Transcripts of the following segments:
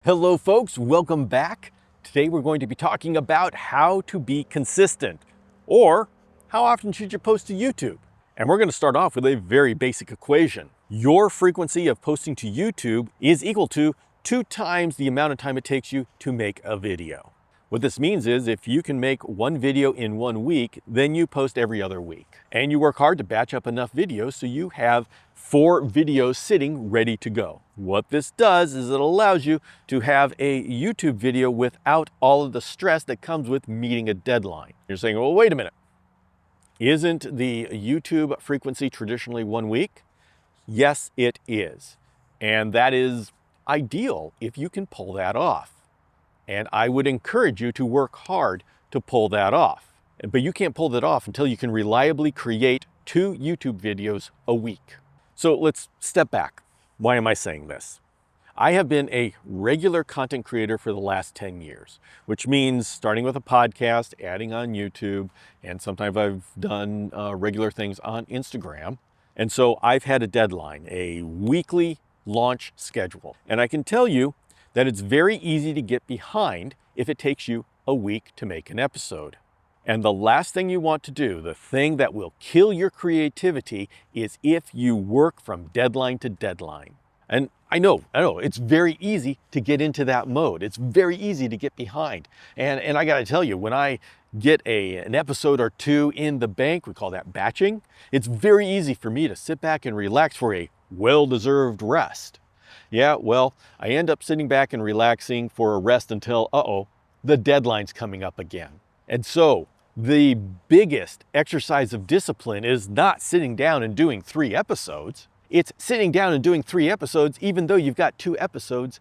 Hello folks, welcome back. Today we're going to be talking about how to be consistent, or how often should you post to YouTube. And we're going to start off with a very basic equation. Your frequency of posting to YouTube is equal to 2 times the amount of time it takes you to make a video. What this means is if you can make 1 video in 1 week, then you post every other week. And you work hard to batch up enough videos so you have 4 videos sitting ready to go. What this does is it allows you to have a YouTube video without all of the stress that comes with meeting a deadline. You're saying, well, wait a minute. Isn't the YouTube frequency traditionally 1 week? Yes, it is. And that is ideal if you can pull that off. And I would encourage you to work hard to pull that off. But you can't pull that off until you can reliably create 2 YouTube videos a week. So let's step back. Why am I saying this? I have been a regular content creator for the last 10 years, which means starting with a podcast, adding on YouTube, and sometimes I've done regular things on Instagram. And so I've had a deadline, a weekly launch schedule. And I can tell you that it's very easy to get behind if it takes you a week to make an episode. And the last thing you want to do, the thing that will kill your creativity, is if you work from deadline to deadline. And I know, it's very easy to get into that mode. It's very easy to get behind. And I gotta tell you, when I get an episode or 2 in the bank, we call that batching, it's very easy for me to sit back and relax for a well-deserved rest. Yeah, well, I end up sitting back and relaxing for a rest until, the deadline's coming up again. And so the biggest exercise of discipline is not sitting down and doing 3 episodes. It's sitting down and doing 3 episodes even though you've got 2 episodes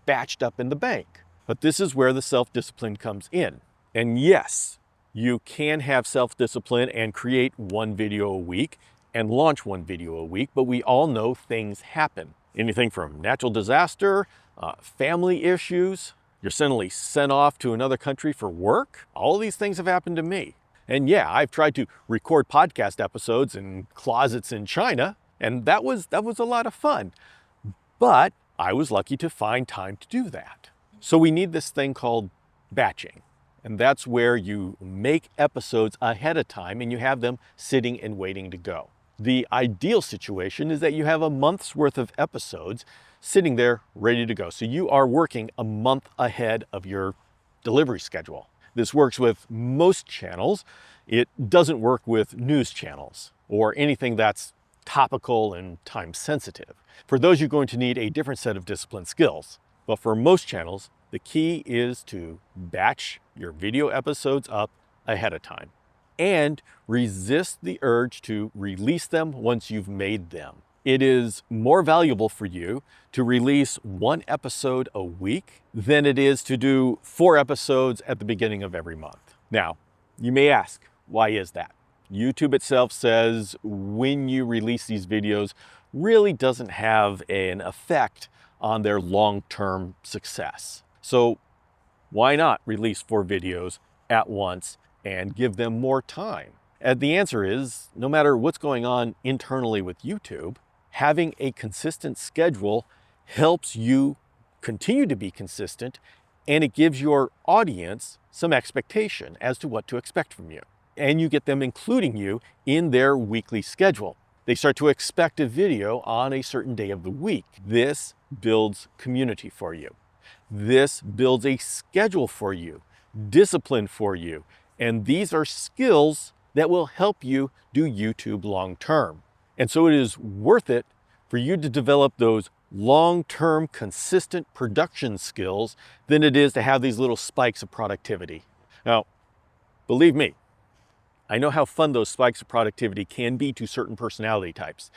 batched up in the bank. But this is where the self-discipline comes in. And yes, you can have self-discipline and create 1 video a week and launch 1 video a week, but we all know things happen. Anything from natural disaster, family issues, you're suddenly sent off to another country for work. All of these things have happened to me. And yeah, I've tried to record podcast episodes in closets in China, and that was a lot of fun. But I was lucky to find time to do that. So we need this thing called batching. And that's where you make episodes ahead of time and you have them sitting and waiting to go. The ideal situation is that you have a month's worth of episodes sitting there ready to go. So you are working a month ahead of your delivery schedule. This works with most channels. It doesn't work with news channels or anything that's topical and time sensitive. For those, you're going to need a different set of discipline skills. But for most channels, the key is to batch your video episodes up ahead of time and resist the urge to release them once you've made them. It is more valuable for you to release 1 episode a week than it is to do 4 episodes at the beginning of every month. Now, you may ask, why is that? YouTube itself says when you release these videos really doesn't have an effect on their long-term success. So why not release 4 videos at once and give them more time? And the answer is, no matter what's going on internally with YouTube, having a consistent schedule helps you continue to be consistent, and it gives your audience some expectation as to what to expect from you. And you get them including you in their weekly schedule. They start to expect a video on a certain day of the week. This builds community for you. This builds a schedule for you, discipline for you, and these are skills that will help you do YouTube long term. And so it is worth it for you to develop those long-term consistent production skills than it is to have these little spikes of productivity. Now, believe me, I know how fun those spikes of productivity can be to certain personality types.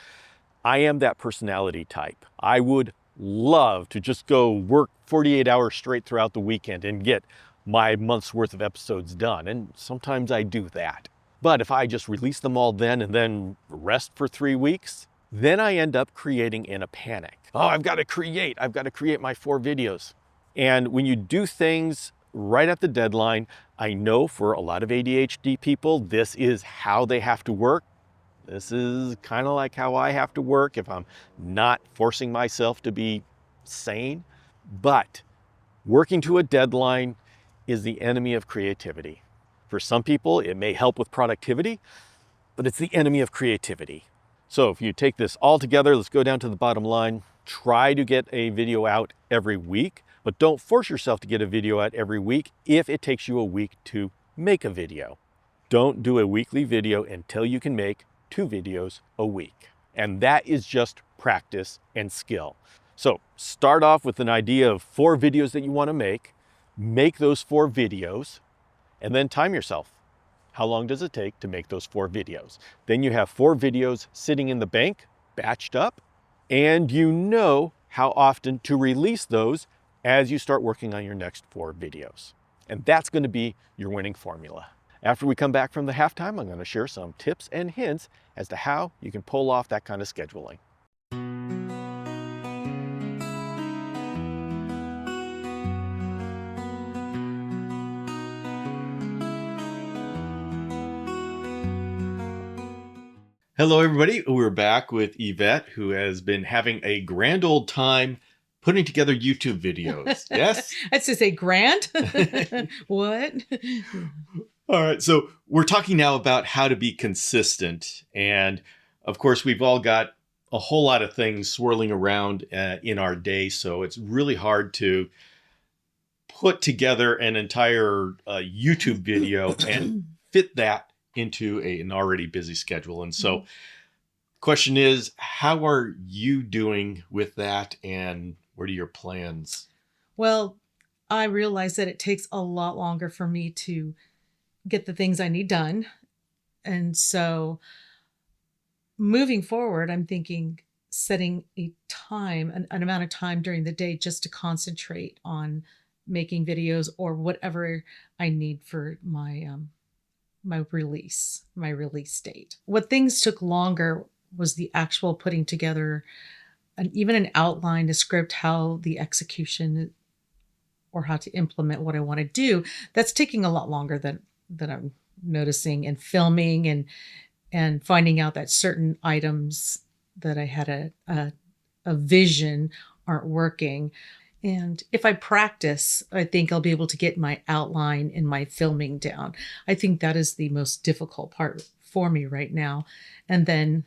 I am that personality type. I would love to just go work 48 hours straight throughout the weekend and get my month's worth of episodes done. And sometimes I do that. But if I just release them all then and then rest for 3 weeks, then I end up creating in a panic. I've got to create my 4 videos. And when you do things right at the deadline, I know for a lot of ADHD people, this is how they have to work. This is kind of like how I have to work if I'm not forcing myself to be sane. But Working to a deadline is the enemy of creativity. For some people, it may help with productivity, but it's the enemy of creativity. So if you take this all together, let's go down to the bottom line. Try to get a video out every week, but don't force yourself to get a video out every week if it takes you a week to make a video. Don't do a weekly video until you can make 2 videos a week. And that is just practice and skill. So start off with an idea of 4 videos that you want to make those 4 videos, and then time yourself. How long does it take to make those 4 videos? Then you have 4 videos sitting in the bank, batched up, and you know how often to release those as you start working on your next 4 videos. And that's going to be your winning formula. After we come back from the halftime, I'm going to share some tips and hints as to how you can pull off that kind of scheduling. Hello, everybody. We're back with Yvette, who has been having a grand old time putting together YouTube videos. Yes? I'd say grand. What? All right. So we're talking now about how to be consistent. And of course, we've all got a whole lot of things swirling around in our day. So it's really hard to put together an entire YouTube video and fit that into an already busy schedule. And so question is, how are you doing with that, and what are your plans? Well, I realize that it takes a lot longer for me to get the things I need done. And so moving forward, I'm thinking setting a time, an amount of time during the day just to concentrate on making videos or whatever I need for my my release date. What things took longer was the actual putting together even an outline, a script, how the execution or how to implement what I want to do. That's taking a lot longer than I'm noticing, and filming and finding out that certain items that I had a vision aren't working. And if I practice, I think I'll be able to get my outline and my filming down. I think that is the most difficult part for me right now. And then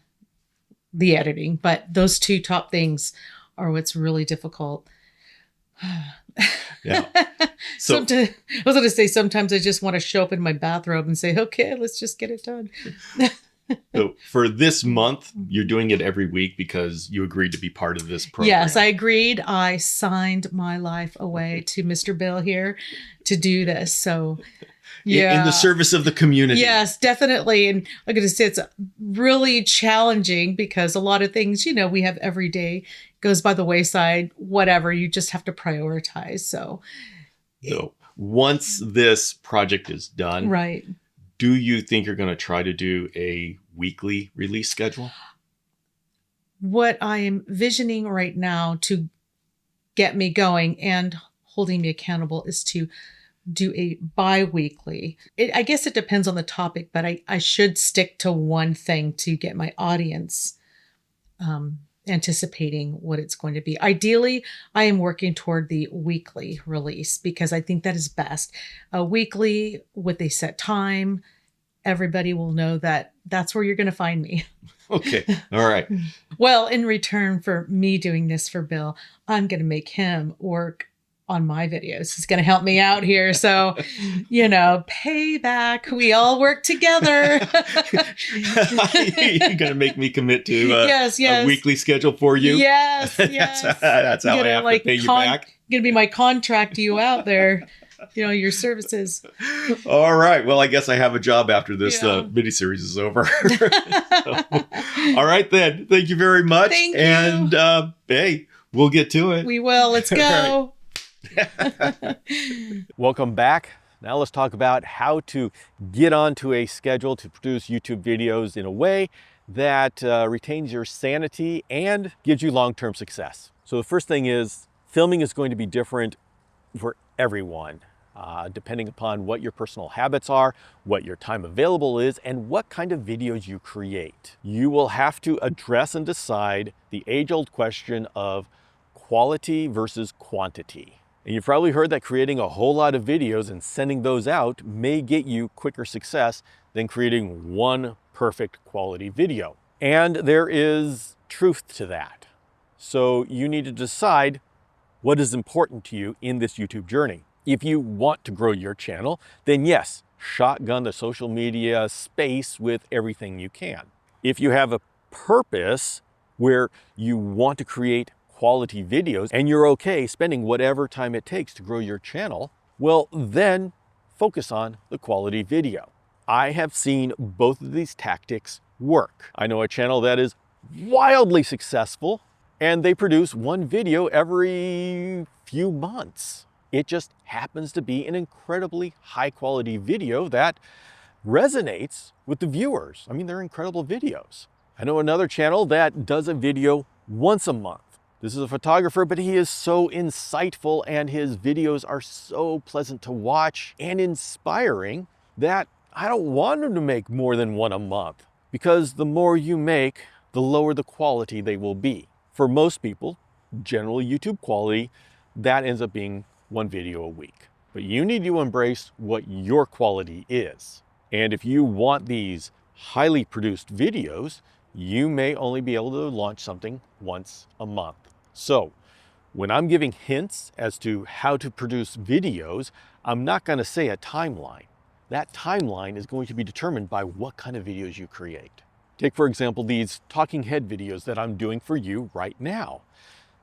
the editing. But those 2 top things are what's really difficult. Yeah. So I was going to say, sometimes I just want to show up in my bathrobe and say, okay, let's just get it done. So for this month, you're doing it every week because you agreed to be part of this program. Yes, I agreed. I signed my life away to Mr. Bill here to do this. So, yeah. In the service of the community. Yes, definitely. And I'm going to say it's really challenging because a lot of things, we have every day goes by the wayside, whatever. You just have to prioritize. So once this project is done, right. Do you think you're going to try to do a weekly release schedule? What I am visioning right now to get me going and holding me accountable is to do a bi-weekly. I guess it depends on the topic, but I should stick to one thing to get my audience anticipating what it's going to be. Ideally, I am working toward the weekly release because I think that is best. A weekly with a set time, everybody will know that that's where you're going to find me. Okay. All right. Well, in return for me doing this for Bill, I'm going to make him work on my videos. He's going to help me out here. So, payback. We all work together. You're going to make me commit to yes. a weekly schedule for you? Yes. That's how I have to pay you back. Going to be my contract to you out there. Your services. All right. Well, I guess I have a job after this mini-series is over. All right, then. Thank you very much. Thank you. And hey, we'll get to it. We will. Let's go. Welcome back. Now let's talk about how to get onto a schedule to produce YouTube videos in a way that retains your sanity and gives you long-term success. So the first thing is, filming is going to be different for everyone, depending upon what your personal habits are, what your time available is, and what kind of videos you create. You will have to address and decide the age-old question of quality versus quantity. And you've probably heard that creating a whole lot of videos and sending those out may get you quicker success than creating one perfect quality video. And there is truth to that. So you need to decide what is important to you in this YouTube journey. If you want to grow your channel, then yes, shotgun the social media space with everything you can. If you have a purpose where you want to create quality videos and you're okay spending whatever time it takes to grow your channel, well, then focus on the quality video. I have seen both of these tactics work. I know a channel that is wildly successful and they produce one video every few months. It just happens to be an incredibly high quality video that resonates with the viewers. I mean, they're incredible videos. I know another channel that does a video once a month. This is a photographer, but he is so insightful and his videos are so pleasant to watch and inspiring that I don't want him to make more than one a month, because the more you make, the lower the quality they will be. For most people, general YouTube quality, that ends up being one video a week. But you need to embrace what your quality is. And if you want these highly produced videos, you may only be able to launch something once a month. So when I'm giving hints as to how to produce videos, I'm not going to say a timeline. That timeline is going to be determined by what kind of videos you create. Take, for example, these talking head videos that I'm doing for you right now.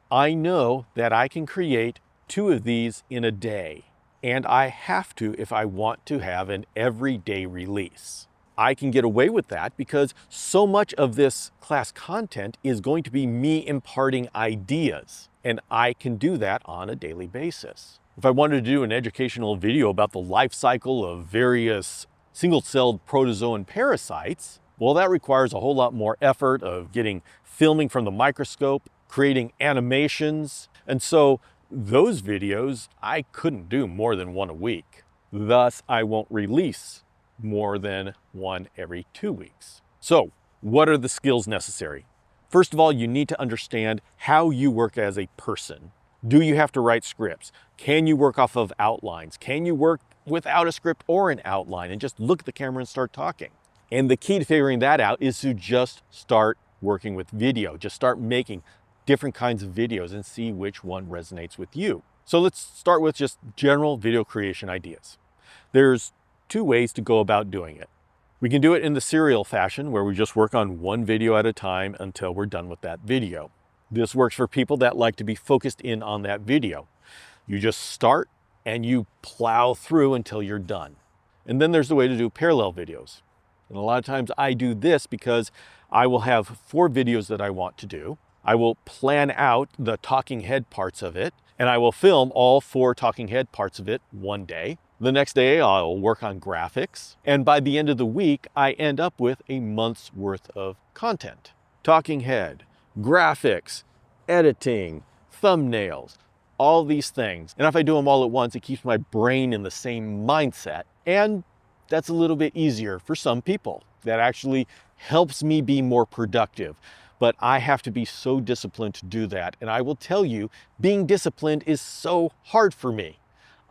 I know that I can create 2 of these in a day, and I have to if I want to have an everyday release. I can get away with that because so much of this class content is going to be me imparting ideas, and I can do that on a daily basis. If I wanted to do an educational video about the life cycle of various single-celled protozoan parasites, well, that requires a whole lot more effort of getting filming from the microscope, creating animations, and so those videos I couldn't do more than one a week. Thus, I won't release more than one every 2 weeks. So, what are the skills necessary? First of all, you need to understand how you work as a person. Do you have to write scripts? Can you work off of outlines? Can you work without a script or an outline and just look at the camera and start talking? And the key to figuring that out is to just start working with video. Just start making different kinds of videos and see which one resonates with you. So let's start with just general video creation ideas. There's 2 ways to go about doing it. We can do it in the serial fashion where we just work on one video at a time until we're done with that video. This works for people that like to be focused in on that video. You just start and you plow through until you're done. And then there's the way to do parallel videos. And a lot of times I do this because I will have 4 videos that I want to do. I will plan out the talking head parts of it, and I will film all 4 talking head parts of it one day. The next day I'll work on graphics, and by the end of the week I end up with a month's worth of content. Talking head, graphics, editing, thumbnails, all these things. And if I do them all at once, it keeps my brain in the same mindset, and that's a little bit easier for some people. That actually helps me be more productive. But I have to be so disciplined to do that. And I will tell you, being disciplined is so hard for me.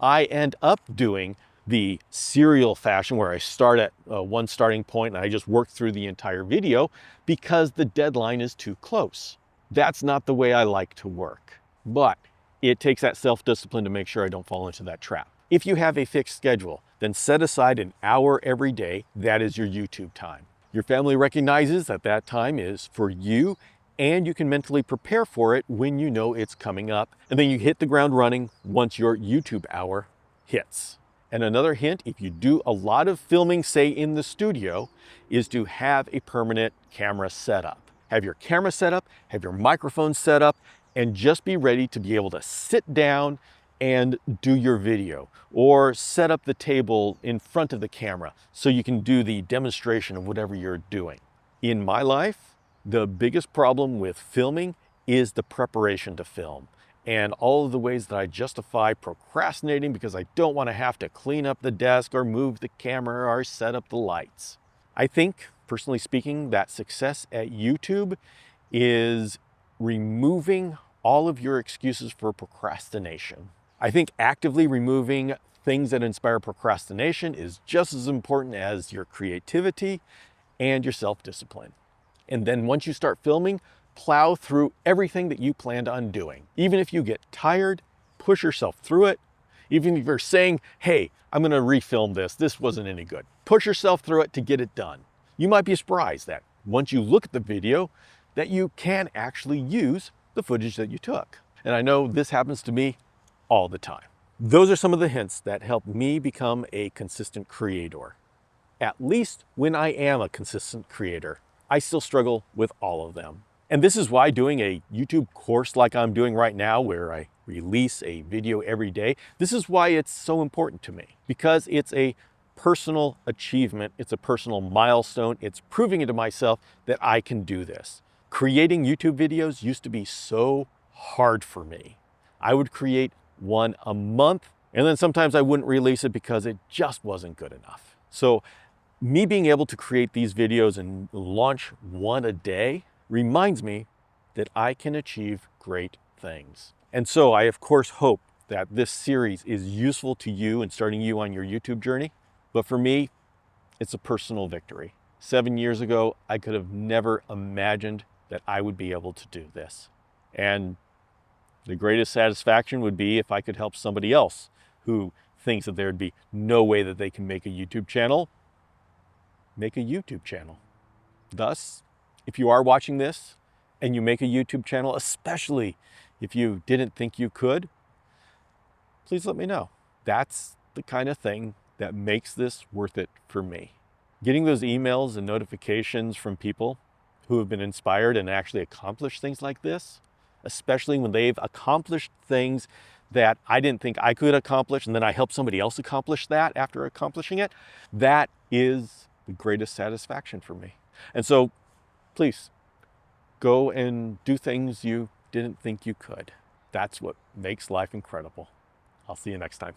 I end up doing the serial fashion where I start at one starting point and I just work through the entire video because the deadline is too close. That's not the way I like to work. But it takes that self-discipline to make sure I don't fall into that trap. If you have a fixed schedule, then set aside an hour every day. That is your YouTube time. Your family recognizes that that time is for you, and you can mentally prepare for it when you know it's coming up. And then you hit the ground running once your YouTube hour hits. And another hint, if you do a lot of filming, say in the studio, is to have a permanent camera setup. Have your camera set up, have your microphone set up, and just be ready to be able to sit down and do your video, or set up the table in front of the camera so you can do the demonstration of whatever you're doing. In my life, the biggest problem with filming is the preparation to film and all of the ways that I justify procrastinating because I don't want to have to clean up the desk or move the camera or set up the lights. I think, personally speaking, that success at YouTube is removing all of your excuses for procrastination. I think actively removing things that inspire procrastination is just as important as your creativity and your self-discipline. And then once you start filming, plow through everything that you planned on doing. Even if you get tired, push yourself through it. Even if you're saying, hey, I'm gonna refilm this, this wasn't any good. Push yourself through it to get it done. You might be surprised that once you look at the video, that you can actually use the footage that you took. And I know this happens to me all the time. Those are some of the hints that help me become a consistent creator. At least when I am a consistent creator, I still struggle with all of them. And this is why doing a YouTube course like I'm doing right now, where I release a video every day, this is why it's so important to me, because it's a personal achievement. It's a personal milestone. It's proving it to myself that I can do this. Creating YouTube videos used to be so hard for me. I would create one a month, and then sometimes I wouldn't release it because it just wasn't good enough. So me being able to create these videos and launch one a day reminds me that I can achieve great things. And so I, of course, hope that this series is useful to you in starting you on your YouTube journey. But for me, it's a personal victory. 7 years ago, I could have never imagined that I would be able to do this. And the greatest satisfaction would be if I could help somebody else who thinks that there'd be no way that they can make a YouTube channel, make a YouTube channel. Thus, if you are watching this and you make a YouTube channel, especially if you didn't think you could, please let me know. That's the kind of thing that makes this worth it for me. Getting those emails and notifications from people who have been inspired and actually accomplished things like this, especially when they've accomplished things that I didn't think I could accomplish, and then I help somebody else accomplish that after accomplishing it, that is the greatest satisfaction for me. And so please go and do things you didn't think you could. That's what makes life incredible. I'll see you next time.